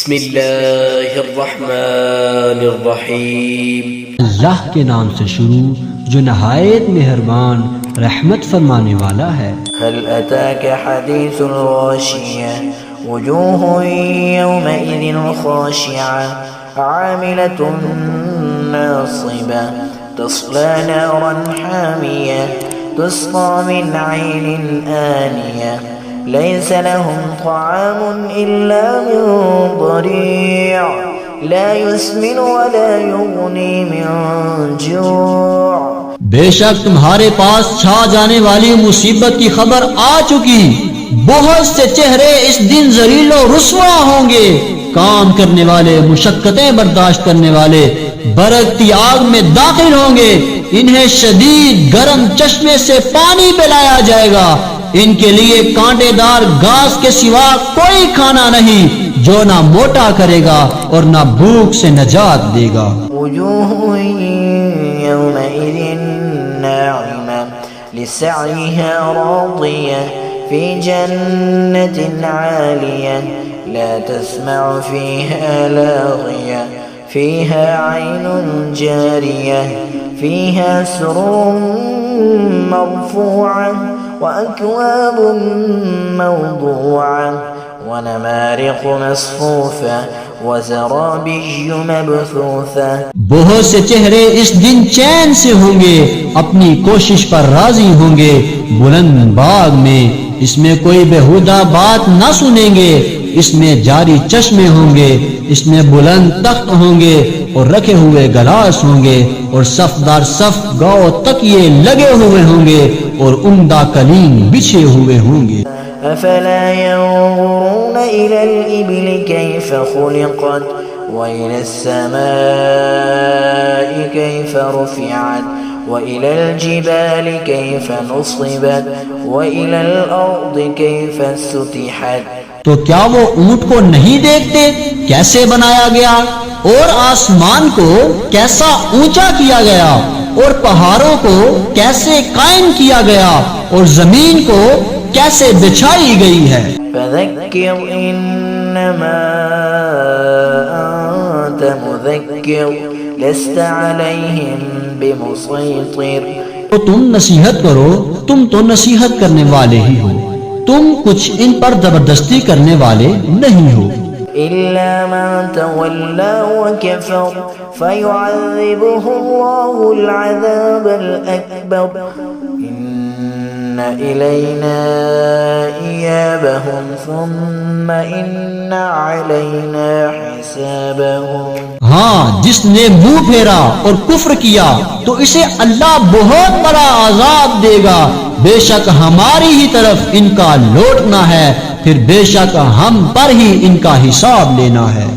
بسم اللہ الرحمن الرحیم، اللہ کے نام سے شروع جو نہایت مہربان رحمت فرمانے والا ہے۔ هل أتاك حديث الغاشية وجوه يومئذ خاشعة عاملة ناصبة تصلى نارا حامية تسقى من عين آنية ليس لهم طعام إلا من ضريع لا يسمن ولا يغني من جوع۔ بے شک تمہارے پاس چھا جانے والی مصیبت کی خبر آ چکی، بہت سے چہرے اس دن ذلیل و رسوا ہوں گے، کام کرنے والے، مشقتیں برداشت کرنے والے برکتی آگ میں داخل ہوں گے، انہیں شدید گرم چشمے سے پانی پلایا جائے گا، ان کے لیے کانٹے دار گھاس کے سوا کوئی کھانا نہیں جو نہ موٹا کرے گا اور نہ بھوک سے نجات دے گا۔ وجوه يومئذ ناعمة لسعيها راضية في جنة عالية لا تسمع فيها لاغية فيها عين جارية فيها سرور مرفوعة وأكواب موضوعة ونمارق مصفوفة وزرابي مبثوثة۔ بہت سے چہرے اس دن چین سے ہوں گے، اپنی کوشش پر راضی ہوں گے، بلند باغ میں، اس میں کوئی بےہودہ بات نہ سنیں گے، اس میں جاری چشمے ہوں گے، اس میں بلند تخت ہوں گے اور رکھے ہوئے گلاس ہوں گے، اور صف در صف گاؤ تکیے لگے ہوئے ہوں گے اور عمدہ قلیم بچھے ہوئے ہوں گے۔ أفلا ينظرون إلى الإبل كيف خلقت وإلى السماء كيف رفعت وإلى الجبال كيف نصبت وإلى الأرض كيف سطحت۔ تو کیا وہ اونٹ کو نہیں دیکھتے کیسے بنایا گیا، اور آسمان کو کیسا اونچا کیا گیا، اور پہاڑوں کو کیسے قائم کیا گیا، اور زمین کو کیسے بچھائی گئی ہے۔ فذكر إنما أنت مذكر لست عليهم بمسيطر۔ تو تم نصیحت کرو، تم تو نصیحت کرنے والے ہی ہو، تم کچھ ان پر زبردستی کرنے والے نہیں ہو۔ إلا من تولى وكفر فيعذبه الله العذاب الأكبر إن إلينا إيابهم ثم إن علينا حسابهم۔ ہاں، جس نے منہ پھیرا اور کفر کیا تو اسے اللہ بہت بڑا عذاب دے گا، بے شک ہماری ہی طرف ان کا لوٹنا ہے، پھر بے شک ہم پر ہی ان کا حساب لینا ہے۔